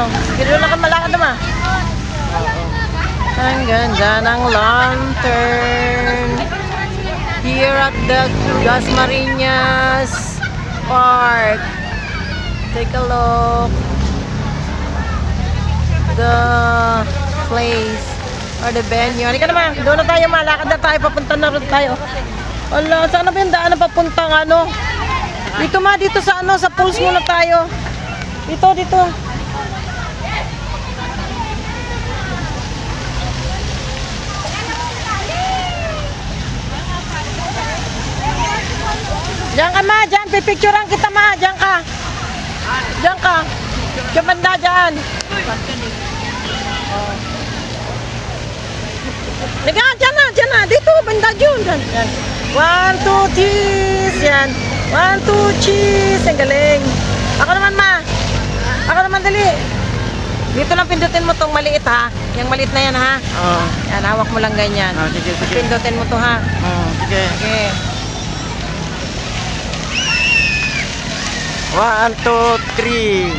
tayo. Sige, doon lang ka malakad naman. Ang ganda ng lantern. Here at the Dasmariñas Park. Take a look. The place or the venue. Halika naman, doon na tayo, malakad na tayo, papunta na rin tayo. Wala, saan na ba yung daan na papuntang ano? Dito ma, dito sa ano, sa pools muna tayo. Dito, dito. Diyan ka ma, diyan, pipicturean kita ma, diyan ka. Diyan ka. Diyan banda, diyan. Liga, dyan na, dito, banda dyan. 1, 2, cheese, yan. 1, 2, cheese, ang galing. Ako naman ma, ako naman dali. Dito lang pindutin mo tong maliit ha, yung maliit na yan ha. Oh. Yan, hawak mo lang ganyan. Oh, sige, sige. Pindutin mo to ha. Oh, sige. Sige. 1, 2, 3.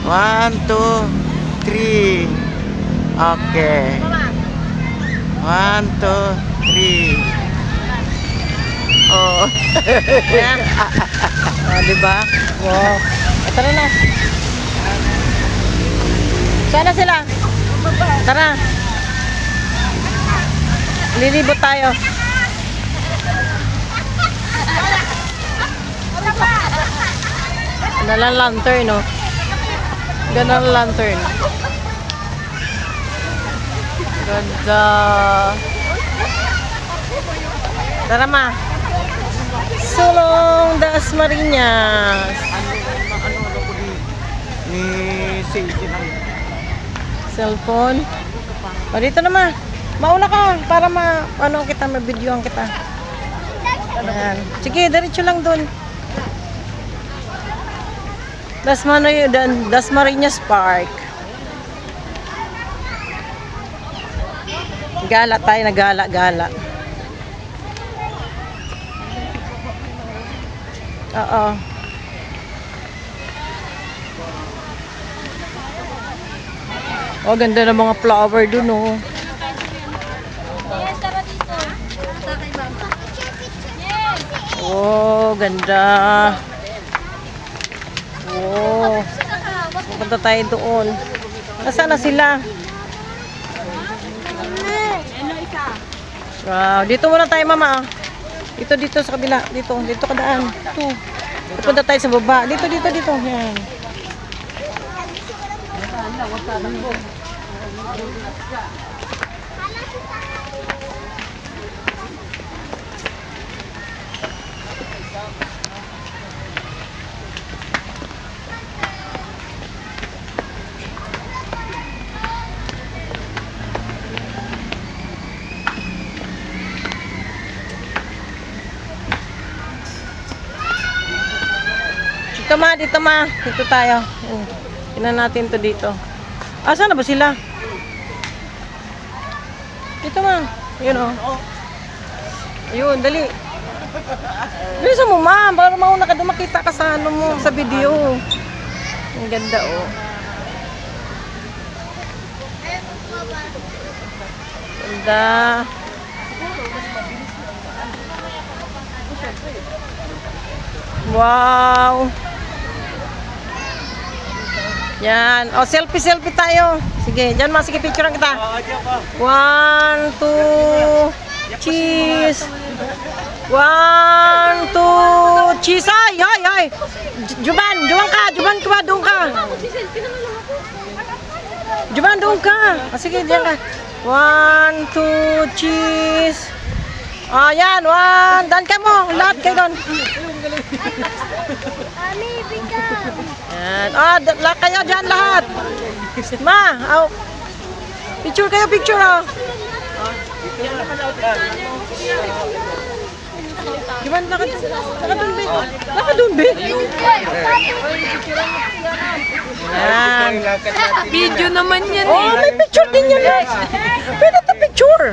1, 2, 3. Okay. 1, 2, 3. Oh. Yan. Oh, diba? Wow. Tara na. Sana sila. Tara. Lilibot tayo. Ganang lantern, no? Ganang lantern. Ganda. Tara ma. Sulong Dasmariñas. Ni Sage ng Cellphone. O dito naman. Mauna ka para ano kita, ma-videoan kita. Ayan. Sige, diretso lang doon. Dasmariñas Park. Gala tayo, nagala-gala. Oo. Oh, ganda ng mga flower dun, oh. Oh, ganda. Oh. Pupunta tayo doon. Nasaan na sila? Wow, dito muna tayo mama. Dito sa kabila. Dito ka daan. Ito. Pupunta tayo sa baba. Dito. Yan. Dito ma. Dito tayo. Tingnan natin to dito. Saan na ba sila? Dito ma. Yun o. Ayun, dali. Bilisan mo ma. Para mauna ka doon, makita ka sa ano mo, sa video. Ang ganda o. Ganda. Wow. Yan. O, selfie tayo. Sige, dyan ma. Sige, picturean kita. 1, 2, cheese. 1, 2, cheese. Ay. Juban ka ba? Doon ka. Juban, doon ka. Sige, dyan ka. 1, 2, cheese. Yan. 1. Dan kayo mo. Lahat kayo doon. Yan. Kayo dyan lahat. Ma, picture kayo, oh. Gimana nakadun, be? Yan. Video naman yan eh. Oh, may picture din yan. Pwede ito picture.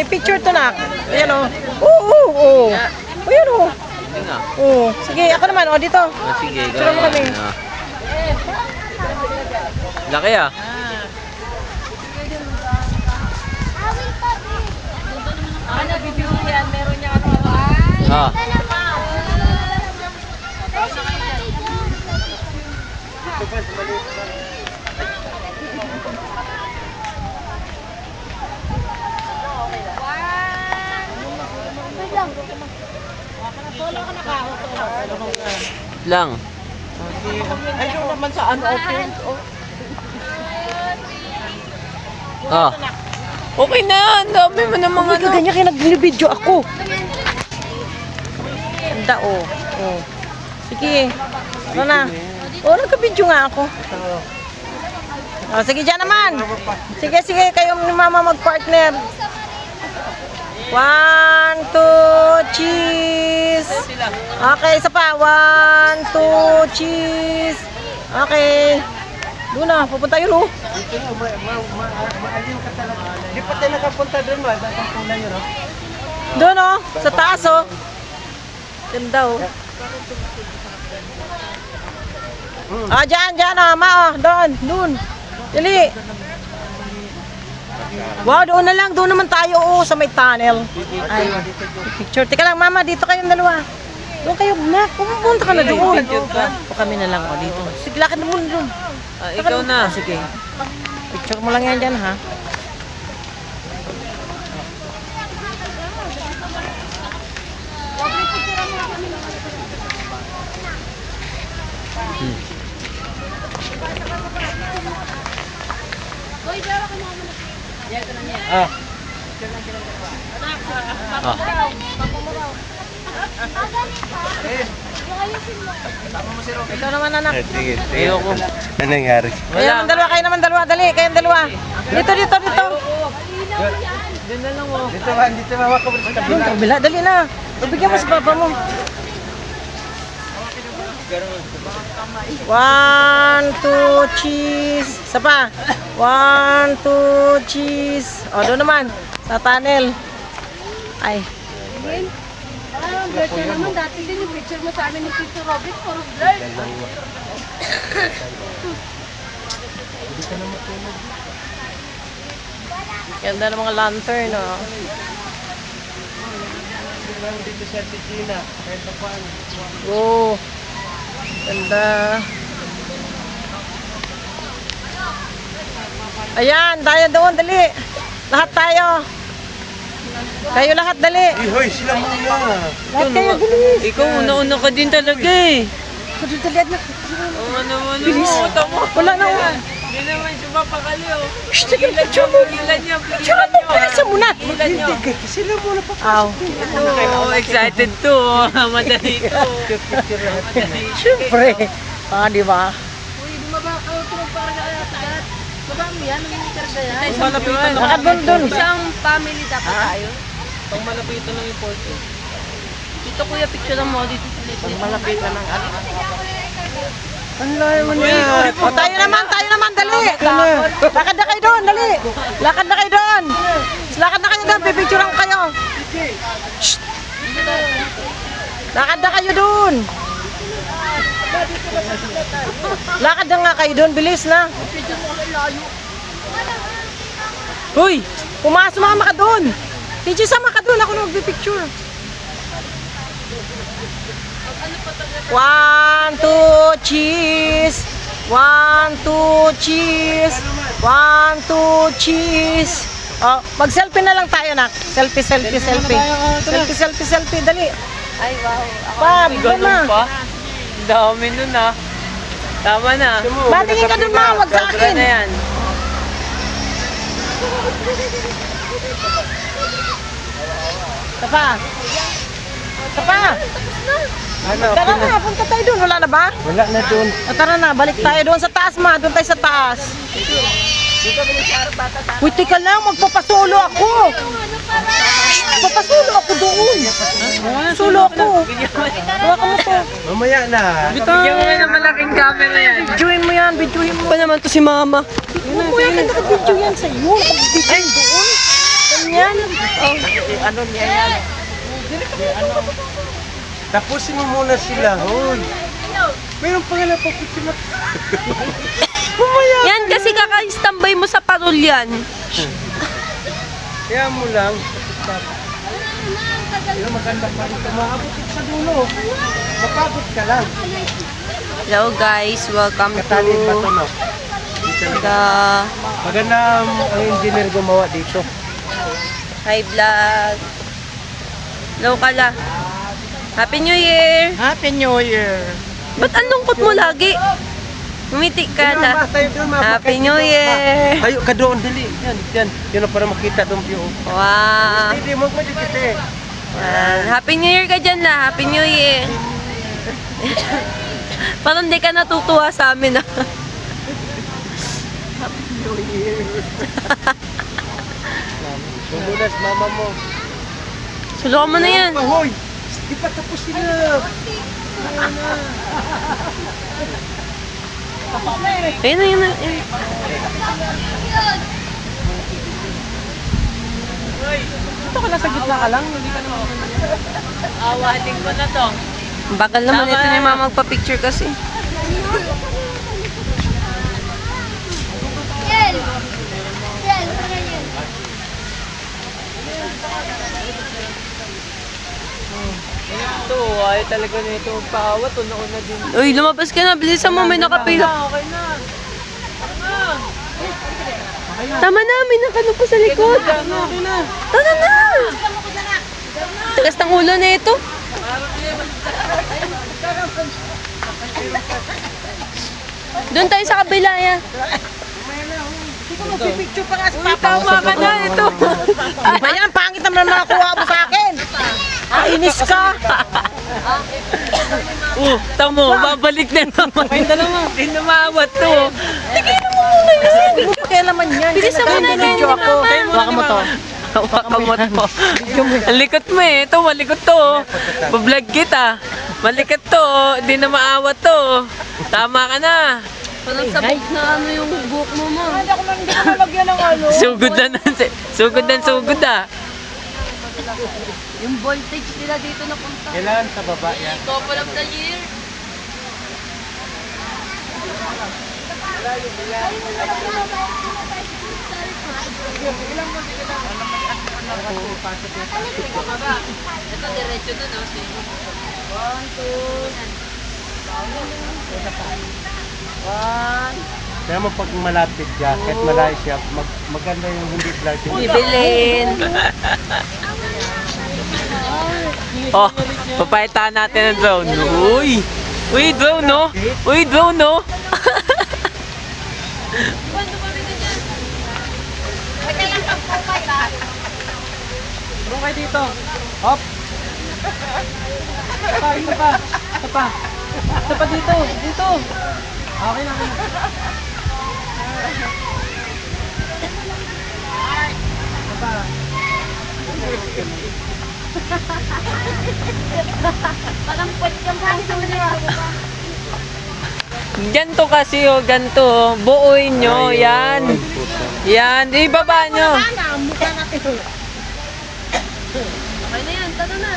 Picture to na. Ayan o. Oo. Oo. Sige, ako naman. O, dito. Sige, Sino mo kami? Laki ah. Ano, bibili yan. Meron niya ano. Ah. Lang. Ay, yung naman sa ano, open. Ah. Okay na, ang dami mo namang ano. Ganyan kaya nag-video ako. Ganda, oh. Oh. Sige. Ano na? Oh, nagka-video nga ako. Oh, sige, dyan naman. Sige, sige, kayo ni mama mag-partner. 1, 2, cheese. Okay, isa pa. 1, 2, cheese. Okay. Doon na, pupunta yun, oh. Dito na, maaliw ka talaga. Di pa tayo nakapunta doon, datang kulay yun, oh. Doon, oh. Sa taas, oh. Ganda, oh. Ah, dyan, oh. Ma, oh. Doon. Dali. Wow, doon na lang. Doon naman tayo, oh. Sa may tunnel. Ay, picture. Teka lang, mama. Dito kayong dalawa. Doon kayo, na. Pumunta ka na doon. O kami na lang, oh. Dito. Sige, lakad na muna doon. Ikaw na. Sige. Picture mo lang yan dyan, ha? Ah. Ikaw naman, anak. Sige, ayoko. Ano nangyari? Kayo naman dalawa. Dali, kayong dalawa. Dito. Dito ba, makabalik sa Doon, kabila. Dali na. Ibigyan mo sa papa mo. 1, 2, cheese. Isa pa. 1, 2, cheese. O, doon naman. Sa tunnel. Ay. Birthday naman, dati din yung picture mo sa amin ni Tito Robert, puro blurred. Ganda ng mga lantern, oh. dito sa Tigina. Kahit pa paano. Oh. Ganda. Ayan, tayo doon, dali. Lahat tayo. Kayo lahat, dali. Hoy, sila muna. Lahat kayo, bilis. Ikaw, una-una ka din talaga eh. Dali, dali. Oo ano mo, tamo. Wala na, oh. Hindi naman siya mapakali oh. Shh, sige, picture mo. Pigilan niyo, Picture mo, bilisan mo na. Pigilan niyo. Sila muna pa. Aw. Ito, excited to. Madali to. Siyempre. Ah, di ba? Uy, bumaba ka, pinagparga kaya tagat. Baba mo yan, ang karga yan. Malapitan Baka doon. Isang family dapat tayo. Pang malapitan ng import. Dito kuya, picture mo dito sa likod. Malapitan ng ano. Ang layo mo niya. O, tayo naman, dali. Lakad na kayo doon, dali. Lakad na kayo doon. Pipicturean ko kayo. Shh. Lakad na kayo doon. Lakad na nga kayo doon, bilis na. Hoy, sumama ka doon. Teacher, sama ka doon, ako na magpipicture. 1, 2, cheese. 1, 2, cheese. 1, 2, cheese. Oh, mag-selfie na lang tayo, nak. Selfie. Dali. Ay, wow. Pa, bigyan na. pa? Ang dami nun ah. Tama na. Batingin ka doon, ma. Wag sa Sobra akin. na yan. Sapa. Ano, Tara na, punta tayo doon. Wala na ba? wala na doon. O, tara na, balik tayo doon sa taas, ma. Doon tayo sa taas. Uy, teka lang, magpapasulo ako. Magpapasulo ako doon. Sulo ako. Hawa ka mo to. Mamaya na. Bigyan mo na malaking camera yan. Videoin mo yan, videoin mo. Pa naman to si mama. Huwag mo yan, naka-video yan sa'yo. Pag-video doon. Ganyan. Ano niya yan? Tapusin mo muna sila, hoy. Meron pa nga lang papusimat. Yan kasi kaka-standby mo sa parol yan. Kaya mo lang. Pero maganda pa rin. Maabot sa dulo. Mapagod ka lang. Hello guys, welcome Katalin ba ito, to no? the Maganda ang engineer gumawa dito. Hi Vlog. Hello Kala. Happy New Year! Happy New Year. Ba't ang lungkot mo lagi? Umiti ka na. Happy New Year! Tayo ka doon, dali. Yan. Yan para makita doon view. Wow! Hindi mo madikit eh. Yan. Happy New Year ka dyan na. Happy New Year! Parang di ka natutuwa sa amin ah. Sumunas mama mo. Sulukan mo na yan. Hoy! Di pa tapos sila. Ayun na, yun na. Yun. Ito ka lang sa gitna ka lang. Hindi ka naman. Awating ko na to. Ang bagal naman ito na yung mga magpa-picture kasi. Ito, ayaw talaga na ito magpaawa. Una-una din. Uy, lumabas ka na. Bilisan mo, may nakapila. Okay na. Tama na, may nakano pa sa likod. Tara na! Tagas ng ulo na ito. Doon tayo sa kabila, ya. Pipicture pa nga si Papa. Tama ka na, ito. Ayan, pangit naman ang nakuha mo sa akin. Kainis ka. Tamo, babalik na naman. Ayun dalawa. Hindi na maawat to. Kaya naman yan. Bilisan mo na Video yan, ako. Mama. Baka mo to. Hawakan mo to. Malikot mo eh. Ito, malikot to. Bablog kita. Malikot to. Hindi na maawat to. Tama ka na. Parang sabog na ano yung buhok mo mo. Hindi ko nalagyan ng ano. Sugod na. Sugod ah. Yung voltage nila dito na punta. Kailan sa baba yan? Couple of the year. Ito diretso na no. 1, 2. Kaya mo pag malapit siya, kahit malayo siya, maganda yung hindi vlog. Bibilin. Oh, papayitaan natin ang drone. Uy! Uy, drone no? Uy, drone no? Bro, kayo dito. Hop. Isa pa. Isa pa dito. Dito. Okay na. Parang pwede kang puso niya. Ganto kasi oh, ganto. Buuin nyo, yan. Yan, ibaba nyo. Okay na yan, tara na.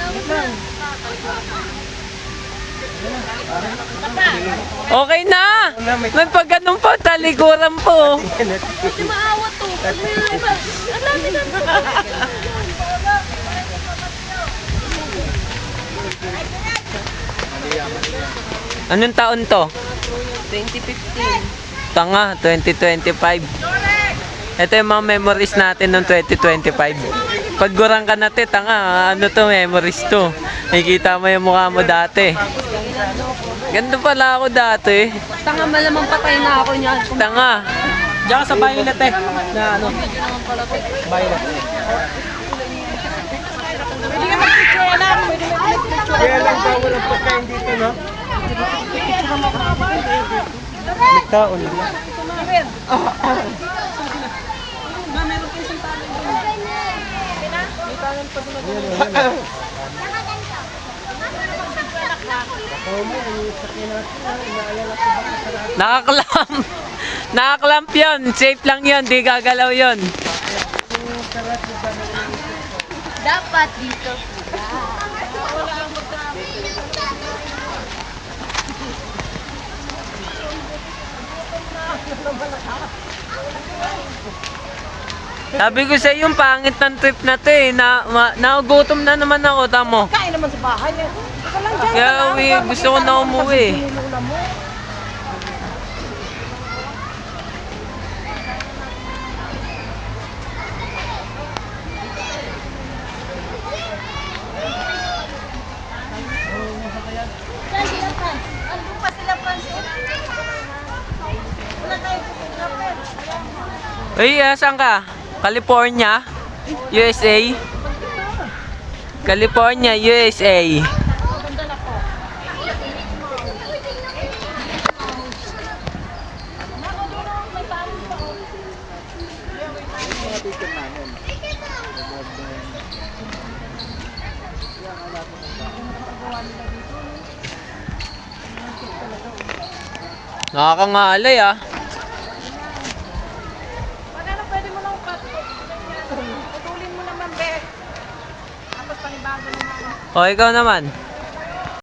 Okay na. May pag ganun po, talikuran po. Hindi maawat to. Ano yung iba? Ang dami na. Anong taon to? 2015. Tanga, 2025. Ito yung mga memories natin ng 2025. Pag gurang ka na tanga, ano to, memories to. Nakikita mo yung mukha mo dati. Ganito pala ako dati. Tanga malamang patay na ako niyan. Tanga. Diyan ka sa bahay na te. Na ano. Bahay na. Pwede ka mag-picture lang. Kaya lang bawal ang pagkain dito, no? May taon. Nakaklamp. Nakaklamp yun. Safe lang yun. Di gagalaw yun. Dapat dito. Sabi ko sa yung pangit ng trip na to eh. Nagugutom na naman ako, tamo. Kain naman sa bahay. Ikaw lang dyan. Kaya uwi, gusto ko na umuwi. Ulam mo. Andun pa sila, Francis. Wala tayo photographer. Uy, saan ka? California? USA? California, USA. Nakakangalay ah. Ano, pwede mo lang putulin mo naman, Bek. Tapos panibago naman. O, ikaw naman.